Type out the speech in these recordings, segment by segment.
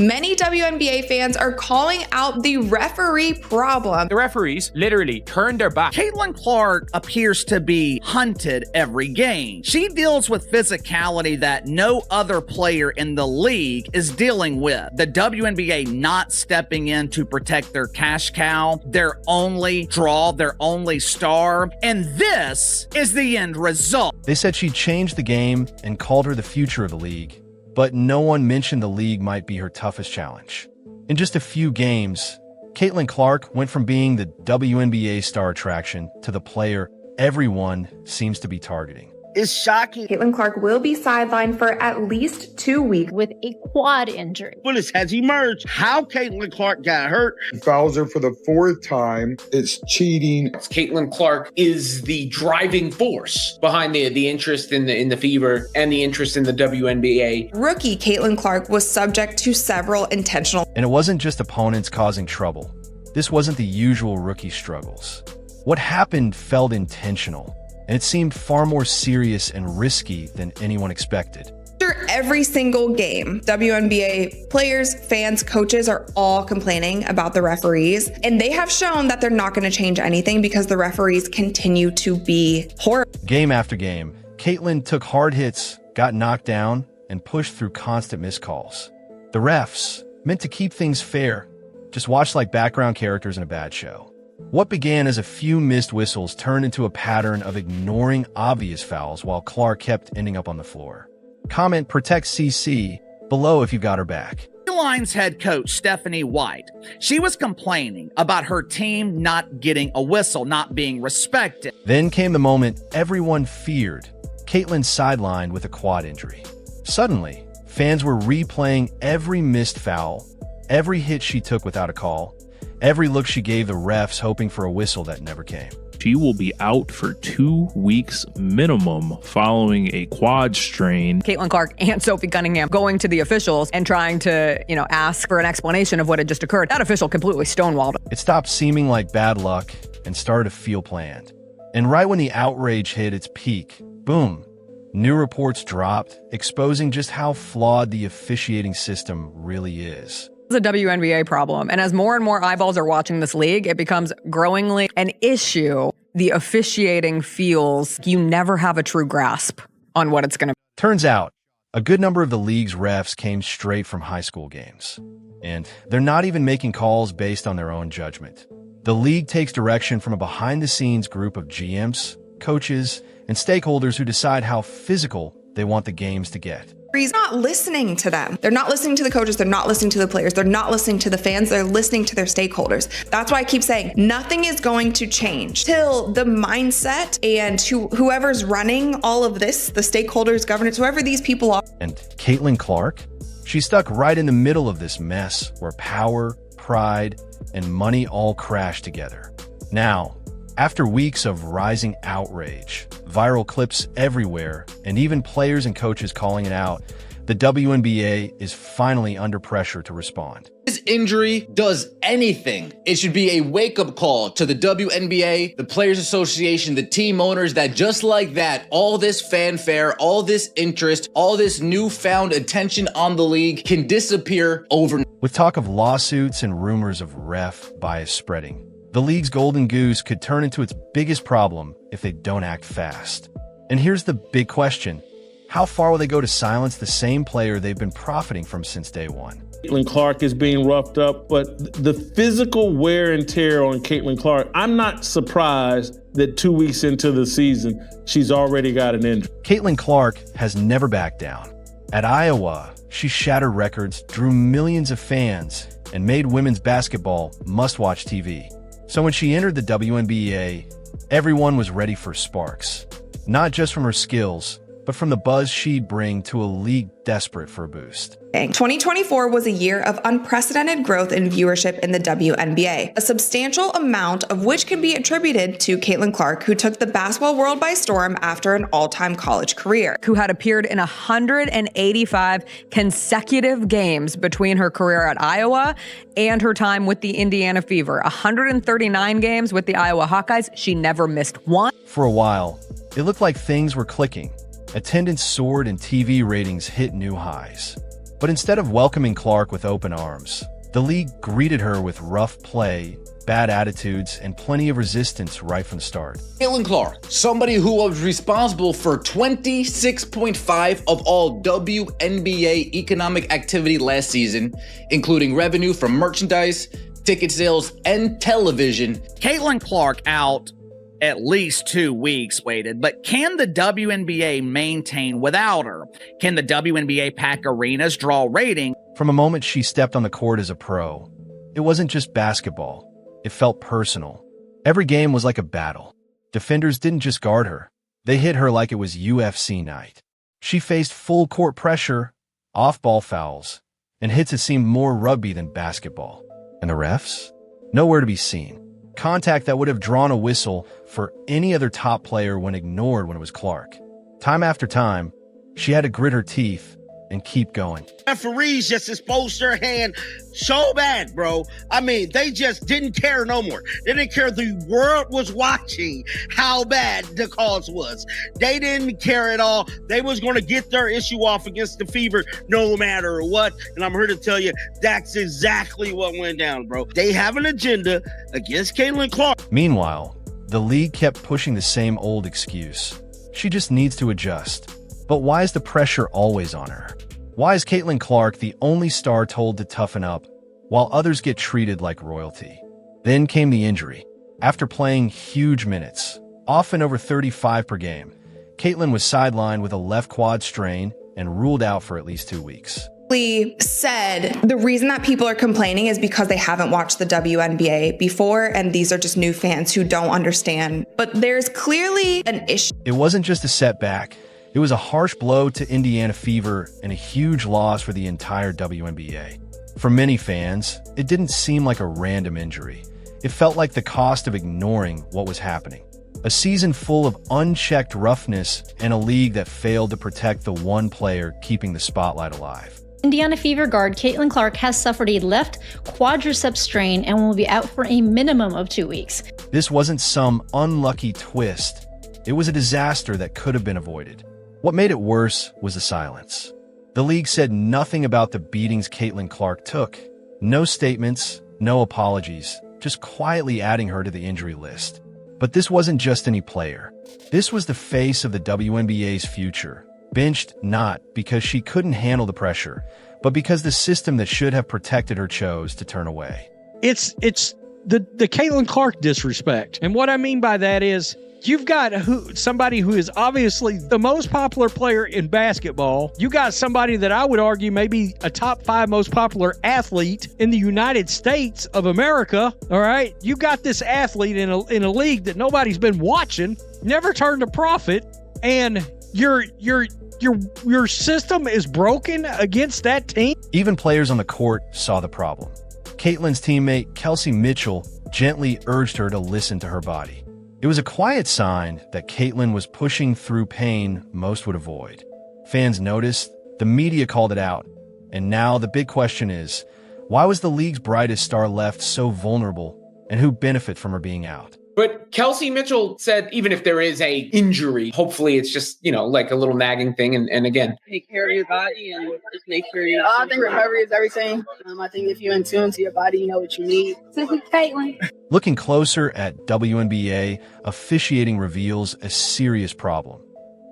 Many WNBA fans are calling out the referee problem. The referees literally turned their back. Caitlin Clark appears to be hunted every game. She deals with physicality that no other player in the league is dealing with. The WNBA not stepping in to protect their cash cow, their only draw, their only star, and this is the end result. They said she'd changed the game and called her the future of the league, but no one mentioned the league might be her toughest challenge. In just a few games, Caitlin Clark went from being the WNBA star attraction to the player everyone seems to be targeting. It's shocking. Caitlin Clark will be sidelined for at least 2 weeks with a quad injury. Bullets has emerged. How Caitlin Clark got hurt. He fouls her for the 4th time. It's cheating. Caitlin Clark is the driving force behind the interest in the Fever and the interest in the WNBA. Rookie Caitlin Clark was subject to several intentional. And it wasn't just opponents causing trouble. This wasn't the usual rookie struggles. What happened felt intentional, and it seemed far more serious and risky than anyone expected. After every single game, WNBA players, fans, coaches are all complaining about the referees, and they have shown that they're not going to change anything because the referees continue to be horrible. Game after game, Caitlin took hard hits, got knocked down, and pushed through constant missed calls. The refs, meant to keep things fair, just watched like background characters in a bad show. What began as a few missed whistles turned into a pattern of ignoring obvious fouls while Clark kept ending up on the floor. Comment protect CC below if you got her back. Lions head coach Stephanie White, she was complaining about her team not getting a whistle, not being respected. Then came the moment everyone feared. Caitlin sidelined with a quad injury. Suddenly, fans were replaying every missed foul, every hit she took without a call, every look she gave the refs hoping for a whistle that never came. She will be out for 2 weeks minimum following a quad strain. Caitlin Clark and Sophie Cunningham going to the officials and trying to, ask for an explanation of what had just occurred. That official completely stonewalled it. It stopped seeming like bad luck and started to feel planned. And right when the outrage hit its peak, boom, new reports dropped, exposing just how flawed the officiating system really is. It's a WNBA problem, and as more and more eyeballs are watching this league, it becomes growingly an issue. The officiating feels you never have a true grasp on what it's going to be. Turns out, a good number of the league's refs came straight from high school games, and they're not even making calls based on their own judgment. The league takes direction from a behind-the-scenes group of GMs, coaches, and stakeholders who decide how physical they want the games to get. He's not listening to them. They're not listening to the coaches. They're not listening to the players. They're not listening to the fans. They're listening to their stakeholders. That's why I keep saying nothing is going to change till the mindset and whoever's running all of this, the stakeholders, governance, whoever these people are. And Caitlin Clark? She's stuck right in the middle of this mess where power, pride, and money all crash together. Now, after weeks of rising outrage, viral clips everywhere, and even players and coaches calling it out, the WNBA is finally under pressure to respond. This injury does anything. It should be a wake-up call to the WNBA, the Players Association, the team owners, that just like that, all this fanfare, all this interest, all this newfound attention on the league can disappear overnight. With talk of lawsuits and rumors of ref bias spreading, the league's golden goose could turn into its biggest problem if they don't act fast. And here's the big question. How far will they go to silence the same player they've been profiting from since day one? Caitlin Clark is being roughed up, but the physical wear and tear on Caitlin Clark, I'm not surprised that 2 weeks into the season, she's already got an injury. Caitlin Clark has never backed down. At Iowa, she shattered records, drew millions of fans, and made women's basketball must-watch TV. So when she entered the WNBA, everyone was ready for sparks. Not just from her skills, but from the buzz she'd bring to a league desperate for a boost. 2024 was a year of unprecedented growth in viewership in the WNBA, a substantial amount of which can be attributed to Caitlin Clark, who took the basketball world by storm after an all-time college career. Who had appeared in 185 consecutive games between her career at Iowa and her time with the Indiana Fever. 139 games with the Iowa Hawkeyes. She never missed one. For a while, it looked like things were clicking. Attendance soared and TV ratings hit new highs. But instead of welcoming Clark with open arms, the league greeted her with rough play, bad attitudes, and plenty of resistance right from the start. Caitlin Clark, somebody who was responsible for 26.5 of all WNBA economic activity last season, including revenue from merchandise, ticket sales, and television. Caitlin Clark out at least 2 weeks waited, but can the WNBA maintain without her? Can the WNBA pack arenas draw rating? From a moment she stepped on the court as a pro, it wasn't just basketball. It felt personal. Every game was like a battle. Defenders didn't just guard her. They hit her like it was UFC night. She faced full court pressure, off-ball fouls, and hits that seemed more rugby than basketball. And the refs? Nowhere to be seen. Contact that would have drawn a whistle for any other top player when ignored when it was Clark. Time after time, she had to grit her teeth and keep going. Referees just exposed their hand so bad, bro. I mean, they just didn't care no more. They didn't care. The world was watching how bad the cause was. They didn't care at all. They was going to get their issue off against the Fever no matter what. And I'm here to tell you, that's exactly what went down, bro. They have an agenda against Caitlin Clark. Meanwhile, the league kept pushing the same old excuse. She just needs to adjust. But why is the pressure always on her? Why is Caitlin Clark the only star told to toughen up, while others get treated like royalty? Then came the injury. After playing huge minutes, often over 35 per game, Caitlin was sidelined with a left quad strain and ruled out for at least 2 weeks. Said the reason that people are complaining is because they haven't watched the WNBA before, and these are just new fans who don't understand. But there's clearly an issue. It wasn't just a setback. It was a harsh blow to Indiana Fever and a huge loss for the entire WNBA. For many fans, it didn't seem like a random injury. It felt like the cost of ignoring what was happening. A season full of unchecked roughness and a league that failed to protect the one player keeping the spotlight alive. Indiana Fever guard Caitlin Clark has suffered a left quadricep strain and will be out for a minimum of 2 weeks. This wasn't some unlucky twist. It was a disaster that could have been avoided. What made it worse was the silence. The league said nothing about the beatings Caitlin Clark took. No statements, no apologies, just quietly adding her to the injury list. But this wasn't just any player. This was the face of the WNBA's future. Benched not because she couldn't handle the pressure, but because the system that should have protected her chose to turn away. It's the Caitlin Clark disrespect. And what I mean by that is you've got somebody who is obviously the most popular player in basketball. You got somebody that I would argue maybe a top 5 most popular athlete in the United States of America. All right. You got this athlete in a league that nobody's been watching, never turned a profit, and your system is broken against that team. Even players on the court saw the problem. Caitlin's teammate, Kelsey Mitchell, gently urged her to listen to her body. It was a quiet sign that Caitlin was pushing through pain most would avoid. Fans noticed, the media called it out, and now the big question is, why was the league's brightest star left so vulnerable, and who benefit from her being out? But Kelsey Mitchell said even if there is a injury, hopefully it's just, like a little nagging thing. And again, take care of your body and just make sure you I think recovery is everything. I think if you're in tune to your body, you know what you need. This is Caitlin. Looking closer at WNBA, officiating reveals a serious problem.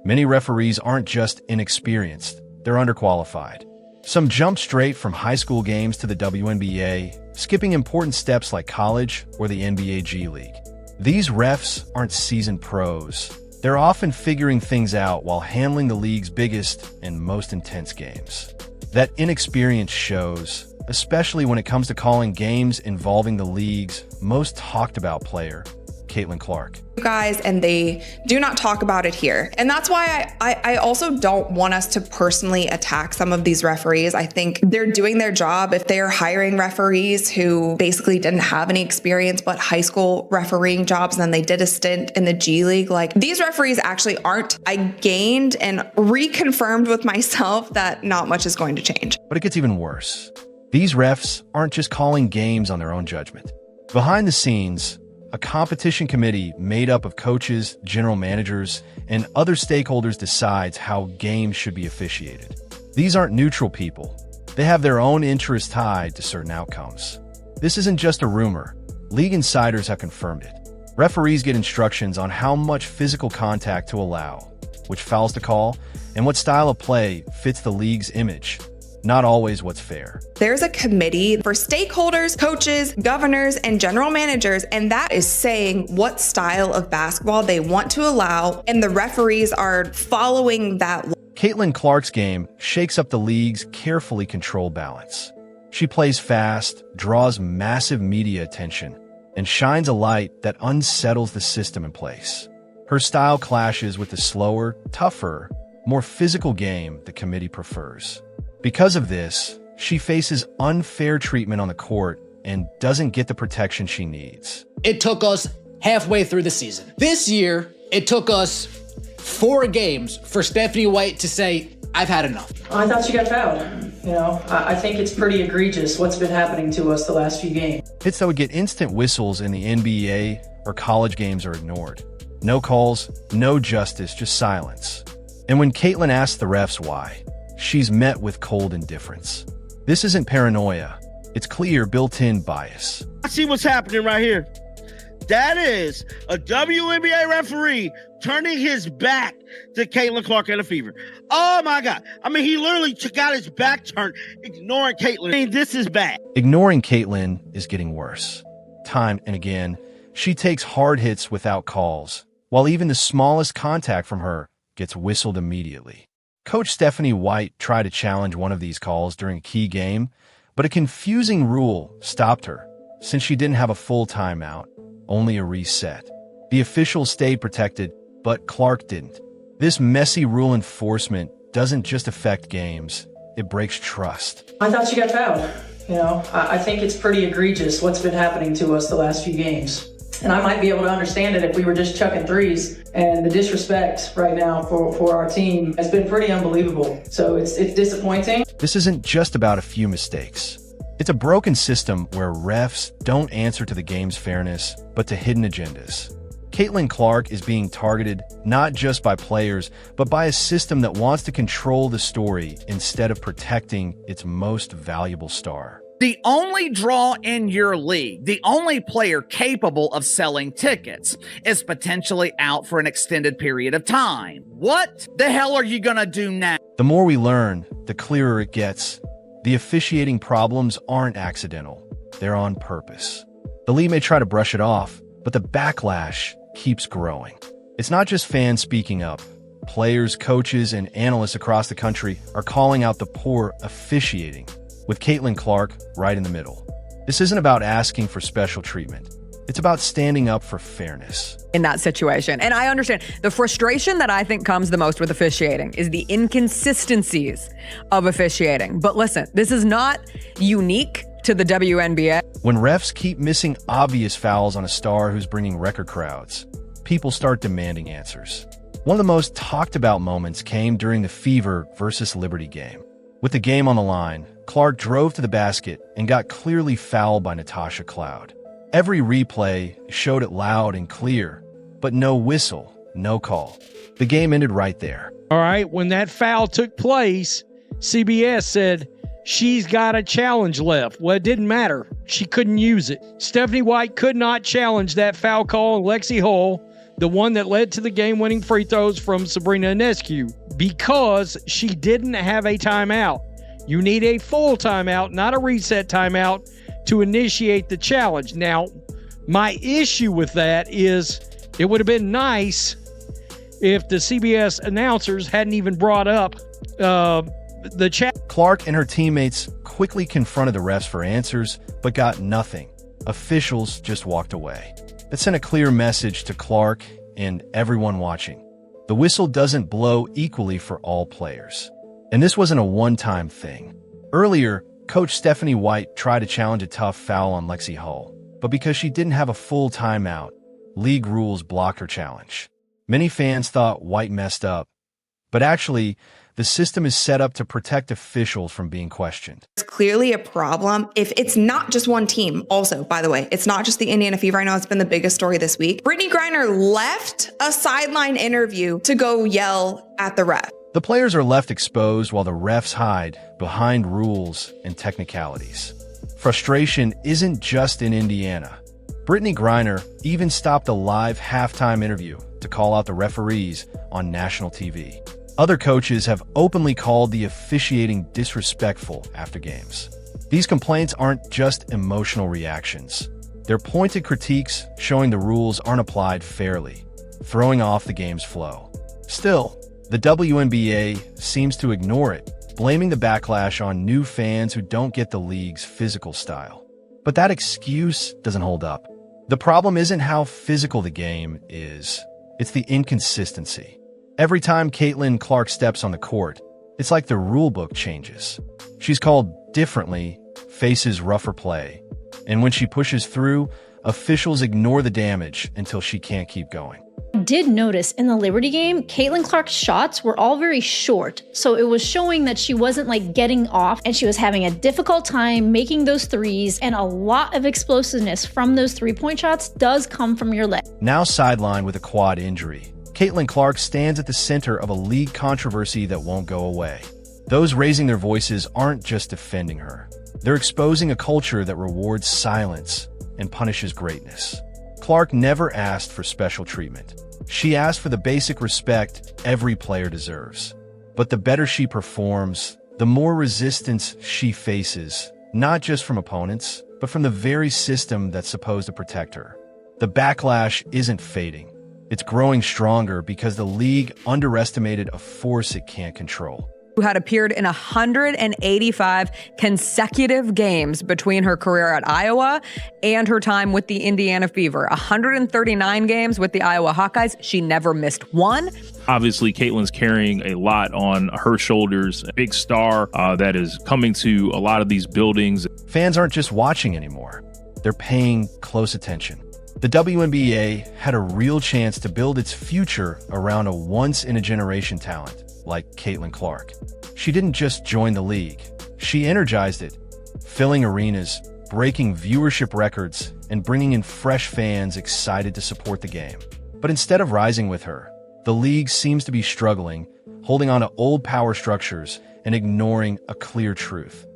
Many referees aren't just inexperienced, they're underqualified. Some jump straight from high school games to the WNBA, skipping important steps like college or the NBA G League. These refs aren't seasoned pros. They're often figuring things out while handling the league's biggest and most intense games. That inexperience shows, especially when it comes to calling games involving the league's most talked about player, Caitlin Clark. Guys, and they do not talk about it here. And that's why I also don't want us to personally attack some of these referees. I think they're doing their job. If they're hiring referees who basically didn't have any experience but high school refereeing jobs, and then they did a stint in the G League, like these referees actually aren't. I gained and reconfirmed with myself that not much is going to change. But it gets even worse. These refs aren't just calling games on their own judgment. Behind the scenes, a competition committee made up of coaches, general managers, and other stakeholders decides how games should be officiated. These aren't neutral people. They have their own interests tied to certain outcomes. This isn't just a rumor. League insiders have confirmed it. Referees get instructions on how much physical contact to allow, which fouls to call, and what style of play fits the league's image. Not always what's fair. There's a committee for stakeholders, coaches, governors, and general managers, and that is saying what style of basketball they want to allow, and the referees are following that. Caitlin Clark's game shakes up the league's carefully controlled balance. She plays fast, draws massive media attention, and shines a light that unsettles the system in place. Her style clashes with the slower, tougher, more physical game the committee prefers. Because of this, she faces unfair treatment on the court and doesn't get the protection she needs. It took us halfway through the season. This year, it took us 4 games for Stephanie White to say, I've had enough. I thought she got fouled. I think it's pretty egregious what's been happening to us the last few games. Hits that would get instant whistles in the NBA or college games are ignored. No calls, no justice, just silence. And when Caitlin asks the refs why, she's met with cold indifference. This isn't paranoia. It's clear built-in bias. I see what's happening right here. That is a WNBA referee turning his back to Caitlin Clark and the Fever. Oh, my God. I mean, he literally got his back turned, ignoring Caitlin. I mean, this is bad. Ignoring Caitlin is getting worse. Time and again, she takes hard hits without calls, while even the smallest contact from her gets whistled immediately. Coach Stephanie White tried to challenge one of these calls during a key game, but a confusing rule stopped her, since she didn't have a full timeout, only a reset. The officials stayed protected, but Clark didn't. This messy rule enforcement doesn't just affect games, it breaks trust. I thought she got fouled. I think it's pretty egregious what's been happening to us the last few games. And I might be able to understand it if we were just chucking threes. And the disrespect right now for our team has been pretty unbelievable. So it's disappointing. This isn't just about a few mistakes. It's a broken system where refs don't answer to the game's fairness, but to hidden agendas. Caitlin Clark is being targeted not just by players, but by a system that wants to control the story instead of protecting its most valuable star. The only draw in your league, the only player capable of selling tickets, is potentially out for an extended period of time. What the hell are you gonna do now? The more we learn, the clearer it gets. The officiating problems aren't accidental. They're on purpose. The league may try to brush it off, but the backlash keeps growing. It's not just fans speaking up. Players, coaches, and analysts across the country are calling out the poor officiating, with Caitlin Clark right in the middle. This isn't about asking for special treatment. It's about standing up for fairness. In that situation. And I understand the frustration that I think comes the most with officiating is the inconsistencies of officiating. But listen, this is not unique to the WNBA. When refs keep missing obvious fouls on a star who's bringing record crowds, people start demanding answers. One of the most talked about moments came during the Fever versus Liberty game. With the game on the line, Clark drove to the basket and got clearly fouled by Natasha Cloud. Every replay showed it loud and clear, but no whistle, no call. The game ended right there. All right, when that foul took place, CBS said she's got a challenge left. Well, it didn't matter. She couldn't use it. Stephanie White could not challenge that foul call on Lexi Hull, the one that led to the game-winning free throws from Sabrina Ionescu, because she didn't have a timeout. You need a full timeout, not a reset timeout, to initiate the challenge. Now, my issue with that is it would have been nice if the CBS announcers hadn't even brought up the chat. Clark and her teammates quickly confronted the refs for answers, but got nothing. Officials just walked away. That sent a clear message to Clark and everyone watching. The whistle doesn't blow equally for all players. And this wasn't a one-time thing. Earlier, Coach Stephanie White tried to challenge a tough foul on Lexi Hull, but because she didn't have a full timeout, league rules blocked her challenge. Many fans thought White messed up, but actually, the system is set up to protect officials from being questioned. It's clearly a problem if it's not just one team. Also, by the way, it's not just the Indiana Fever. I know it's been the biggest story this week. Brittany Griner left a sideline interview to go yell at the ref. The players are left exposed while the refs hide behind rules and technicalities. Frustration isn't just in Indiana. Brittany Griner even stopped a live halftime interview to call out the referees on national TV. Other coaches have openly called the officiating disrespectful after games. These complaints aren't just emotional reactions. They're pointed critiques showing the rules aren't applied fairly, throwing off the game's flow. Still, the WNBA seems to ignore it, blaming the backlash on new fans who don't get the league's physical style. But that excuse doesn't hold up. The problem isn't how physical the game is, it's the inconsistency. Every time Caitlin Clark steps on the court, it's like the rulebook changes. She's called differently, faces rougher play, and when she pushes through, officials ignore the damage until she can't keep going. I did notice in the Liberty game, Caitlin Clark's shots were all very short. So it was showing that she wasn't like getting off and she was having a difficult time making those threes, and a lot of explosiveness from those 3-point shots does come from your leg. Now sidelined with a quad injury, Caitlin Clark stands at the center of a league controversy that won't go away. Those raising their voices aren't just defending her. They're exposing a culture that rewards silence and punishes greatness. Clark never asked for special treatment. She asked for the basic respect every player deserves. But the better she performs, the more resistance she faces, not just from opponents, but from the very system that's supposed to protect her. The backlash isn't fading. It's growing stronger because the league underestimated a force it can't control. Who had appeared in 185 consecutive games between her career at Iowa and her time with the Indiana Fever. 139 games with the Iowa Hawkeyes. She never missed one. Obviously, Caitlin's carrying a lot on her shoulders. A big star that is coming to a lot of these buildings. Fans aren't just watching anymore. They're paying close attention. The WNBA had a real chance to build its future around a once-in-a-generation talent like Caitlin Clark. She didn't just join the league. She energized it, filling arenas, breaking viewership records, and bringing in fresh fans excited to support the game. But instead of rising with her, the league seems to be struggling, holding on to old power structures and ignoring a clear truth.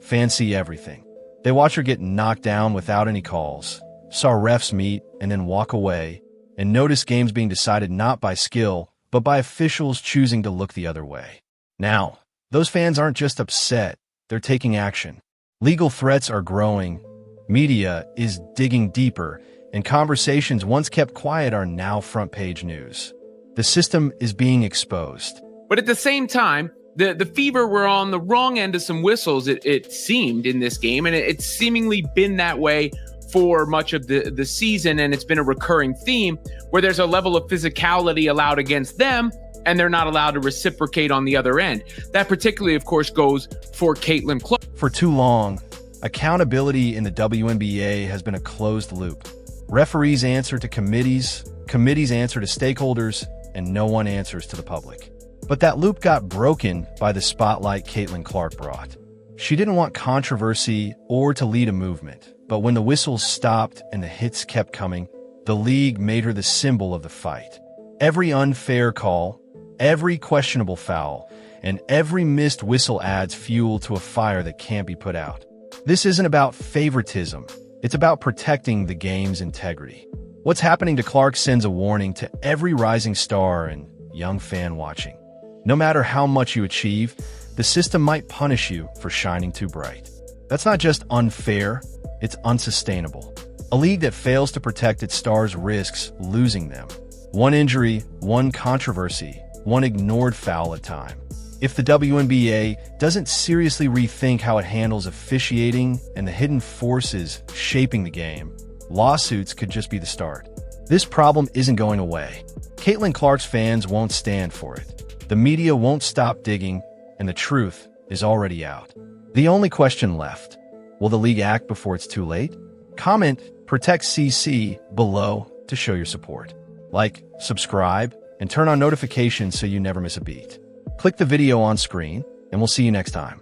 Fans see everything. They watch her get knocked down without any calls, saw refs meet and then walk away, and notice games being decided not by skill, but by officials choosing to look the other way. Now, those fans aren't just upset, they're taking action. Legal threats are growing, media is digging deeper, and conversations once kept quiet are now front-page news. The system is being exposed. But at the same time, the Fever were on the wrong end of some whistles, it seemed, in this game, and it's seemingly been that way for much of the season, and it's been a recurring theme where there's a level of physicality allowed against them, and they're not allowed to reciprocate on the other end. That particularly, of course, goes for Caitlin Clark. For too long, accountability in the WNBA has been a closed loop. Referees answer to committees, committees answer to stakeholders, and no one answers to the public. But that loop got broken by the spotlight Caitlin Clark brought. She didn't want controversy or to lead a movement. But when the whistles stopped and the hits kept coming, the league made her the symbol of the fight. Every unfair call, every questionable foul, and every missed whistle adds fuel to a fire that can't be put out. This isn't about favoritism. It's about protecting the game's integrity. What's happening to Clark sends a warning to every rising star and young fan watching. No matter how much you achieve, the system might punish you for shining too bright. That's not just unfair. It's unsustainable. A league that fails to protect its stars risks losing them. One injury, one controversy, one ignored foul at a time. If the WNBA doesn't seriously rethink how it handles officiating and the hidden forces shaping the game, lawsuits could just be the start. This problem isn't going away. Caitlin Clark's fans won't stand for it. The media won't stop digging, and the truth is already out. The only question left: will the league act before it's too late? Comment Protect CC below to show your support. Like, subscribe, and turn on notifications so you never miss a beat. Click the video on screen, and we'll see you next time.